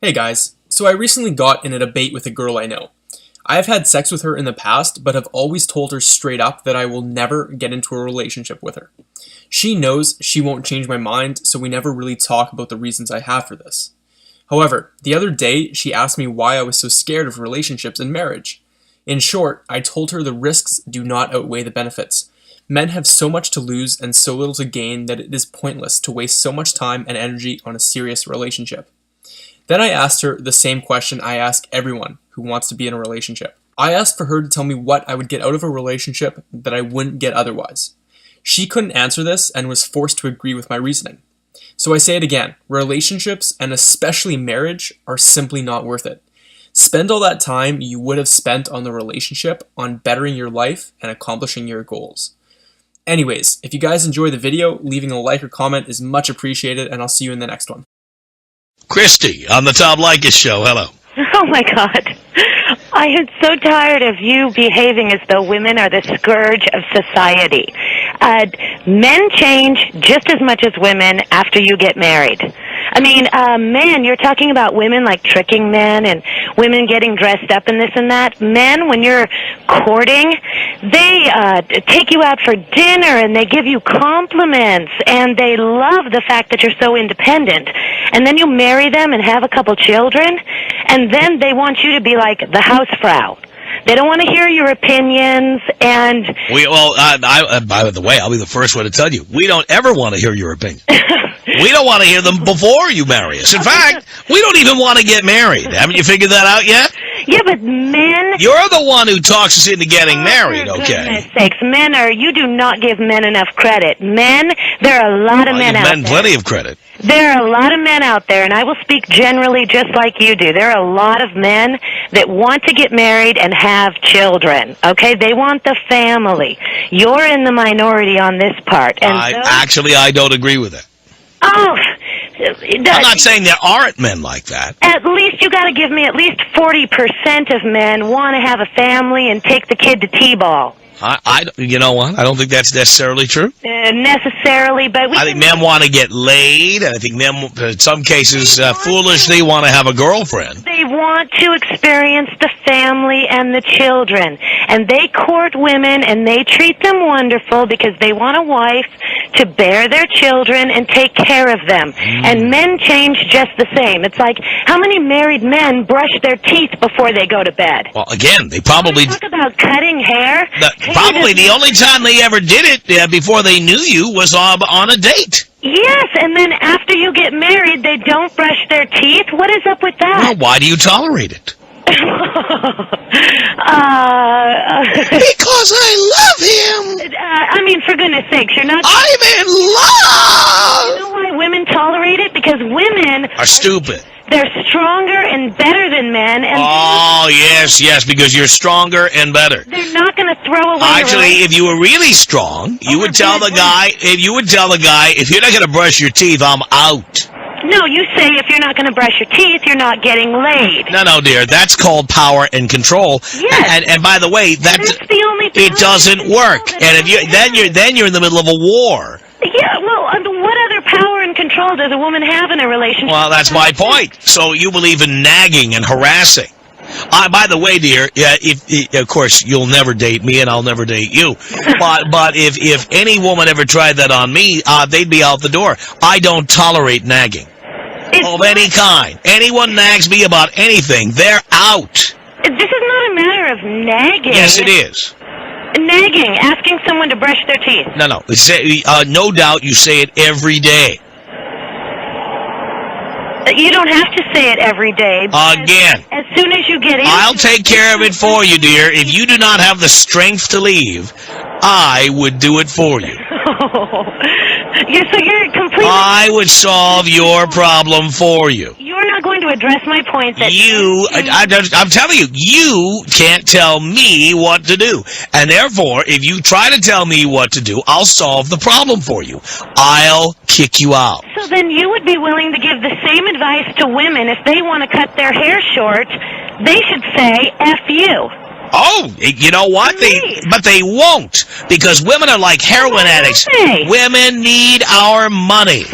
Hey guys, so I recently got in a debate with a girl I know. I have had sex with her in the past, but have always told her straight up that I will never get into a relationship with her. She knows she won't change my mind, so we never really talk about the reasons I have for this. However, the other day, she asked me why I was so scared of relationships and marriage. In short, I told her the risks do not outweigh the benefits. Men have so much to lose and so little to gain that it is pointless to waste so much time and energy on a serious relationship. Then I asked her the same question I ask everyone who wants to be in a relationship. I asked for her to tell me what I would get out of a relationship that I wouldn't get otherwise. She couldn't answer this and was forced to agree with my reasoning. So I say it again, relationships, and especially marriage, are simply not worth it. Spend all that time you would have spent on the relationship on bettering your life and accomplishing your goals. Anyways, if you guys enjoy the video, leaving a like or comment is much appreciated, and I'll see you in the next one. Christy on the Tom Leykis show. Hello. Oh, my God. I am so tired of you behaving as though women are the scourge of society. Men change just as much as women after you get married. I mean, men, you're talking about women like tricking men and women getting dressed up and this and that. Men, when you're courting, they take you out for dinner and they give you compliments and they love the fact that you're so independent. And then you marry them and have a couple children, and then they want you to be like the housefrau. They don't want to hear your opinions, and... By the way, I'll be the first one to tell you, we don't ever want to hear your opinion. We don't want to hear them before you marry us. In fact, we don't even want to get married. Haven't you figured that out yet? Yeah, but men... You're the one who talks us into getting married, okay? For goodness sakes, you do not give men enough credit. Men, there are a lot of men out there. Men plenty of credit. There are a lot of men out there, and I will speak generally just like you do. There are a lot of men that want to get married and have children, okay? They want the family. You're in the minority on this part. And I don't agree with it. Oh, I'm not saying there aren't men like that. At least you got to give me at least 40% of men want to have a family and take the kid to T-ball. You know what? I don't think that's necessarily true. Necessarily, but I think men want to get laid, and I think men, in some cases, foolishly want to have a girlfriend. They want to experience the family and the children, and they court women, and they treat them wonderful because they want a wife to bear their children and take care of them. And men change just the same. It's like, how many married men brush their teeth before they go to bed? Well, again, they probably... Talk about cutting hair. Probably the only time they ever did it before they knew you was on a date. Yes, and then after you get married, they don't brush their teeth? What is up with that? Well, why do you tolerate it? Because I love him. I mean, for goodness sakes, you're not... I'm in love! You know why women tolerate it? Because women... are stupid. They're stronger and better than men. And yes, because you're stronger and better. They're not going to throw away... Actually, if you were really strong, you would tell the guy, if you're not going to brush your teeth, I'm out. No, you say if you're not going to brush your teeth, you're not getting laid. No, dear. That's called power and control. Yes. And by the way, that's the only it doesn't work. And if you then you're in the middle of a war. Yeah, well, what other power and control does a woman have in a relationship? Well, that's my point. So you believe in nagging and harassing. By the way, dear, of course, you'll never date me and I'll never date you. But if any woman ever tried that on me, they'd be out the door. I don't tolerate nagging of any kind. Anyone nags me about anything, they're out. This is not a matter of nagging. Yes, it is. Nagging, asking someone to brush their teeth. No. No doubt you say it every day. You don't have to say it every day. Again. As soon as you get in... I'll take care of it for you, dear. If you do not have the strength to leave, I would do it for you. So you're completely... I would solve your problem for you. You're not going to address my point that... I'm telling you, you can't tell me what to do. And therefore, if you try to tell me what to do, I'll solve the problem for you. I'll kick you out. So then you would be willing to give the same advice to women if they want to cut their hair short, they should say, F you. Oh, you know what? But they won't, because women are like heroin addicts. Women need our money.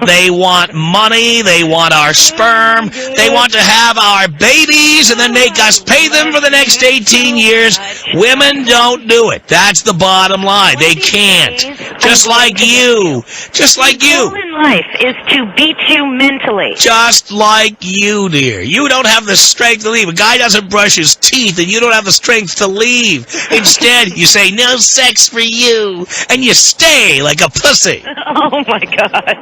They want money. They want our sperm. They want to have our babies and then make us pay them for the next 18 years. Women don't do it. That's the bottom line. They can't. Just like you. Just like you. The goal in life is to beat you mentally. Just like you, dear. You don't have the strength to leave. A guy doesn't brush his teeth, and you don't have the strength to leave. Instead, you say, no sex for you, and you stay like a pussy. Oh, my God.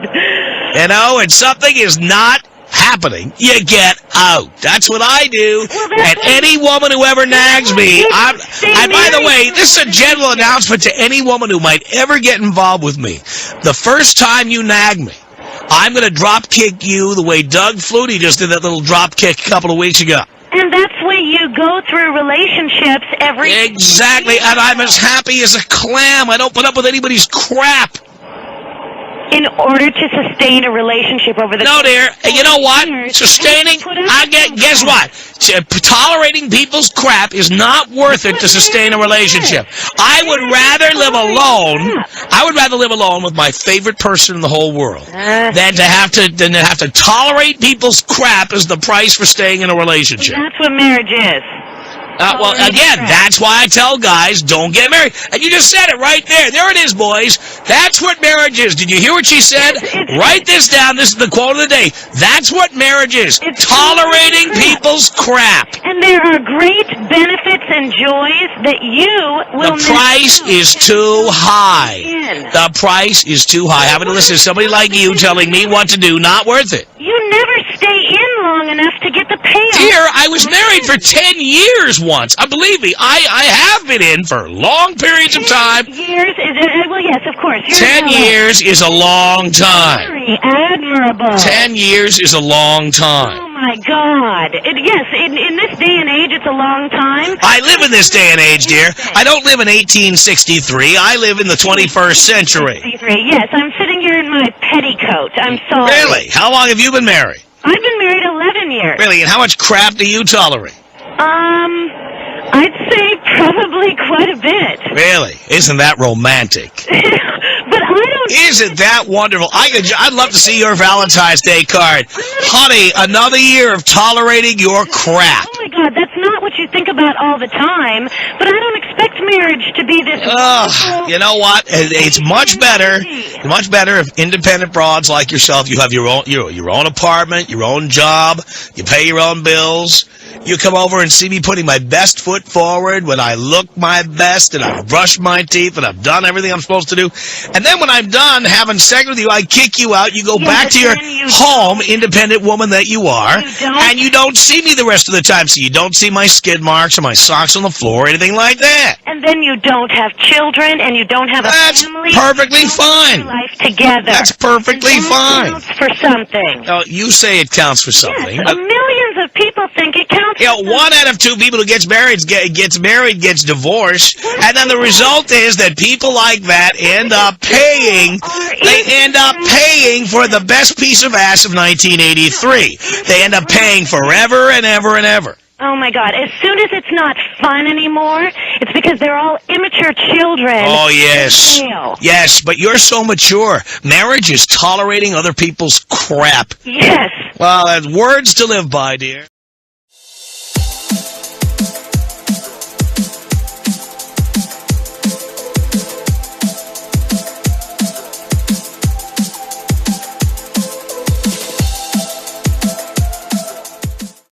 You know, and something is not happening, you get out. That's what I do. And any woman who ever nags me, and by the way, this is a general announcement to any woman who might ever get involved with me. The first time you nag me, I'm going to drop kick you the way Doug Flutie just did that little drop kick a couple of weeks ago. And that's why you go through relationships every... Exactly, and I'm as happy as a clam. I don't put up with anybody's crap. In order to sustain a relationship over the... No, dear. You know what? Sustaining... Guess what? Tolerating people's crap is not worth it to sustain a relationship. I would rather live alone. I would rather live alone with my favorite person in the whole world than to have to tolerate people's crap as the price for staying in a relationship. That's what marriage is. Well, again, that's why I tell guys, don't get married. And you just said it right there. There it is, boys. That's what marriage is. Did you hear what she said? Write this down. This is the quote of the day. That's what marriage is. Tolerating people's crap. And there are great benefits and joys that you will... The price is too high. The price is too high. Having to listen to somebody like you telling me what to do, not worth it. You never stay in long enough to get the payoff. Dear, I was married for 10 years once. Believe me, I have been in for long periods of time. 10 years? Well, yes, of course. 10 years is a long time. Very admirable. 10 years is a long time. Oh, my God. Yes, in this day and age, it's a long time. I live in this day and age, dear. I don't live in 1863. I live in the 21st century. 63. Yes, I'm sitting here in my petticoat. I'm sorry. Really? How long have you been married? I've been married 11 years. Really? And how much crap do you tolerate? I'd say probably quite a bit. Really? Isn't that romantic? But I don't... Isn't that wonderful? I'd love to see your Valentine's Day card. Honey, another year of tolerating your crap. Oh, my God, that's not what you think about all the time, but I don't expect marriage to be this... You know what? It's much better if independent broads like yourself, you have your own apartment, your own job, you pay your own bills. You come over and see me putting my best foot forward when I look my best and I've brushed my teeth and I've done everything I'm supposed to do. And then when I'm done having sex with you, I kick you out. You go back to your home, independent woman that you are, and you don't see me the rest of the time. So you don't see my skid marks or my socks on the floor or anything like that. And then you don't have children and you don't have a family. That's perfectly fine. Life together. That's perfectly fine. Counts for something. Oh, you say it counts for something. Yes, millions of people think it counts. You know, 1 out of 2 people who gets married gets divorced, and then the result is that people like that end up paying. They end up paying for the best piece of ass of 1983. They end up paying forever and ever and ever. Oh, my God. As soon as it's not fun anymore, it's because they're all immature children. Oh, yes. Yes, but you're so mature. Marriage is tolerating other people's crap. Yes. Well, that's words to live by, dear.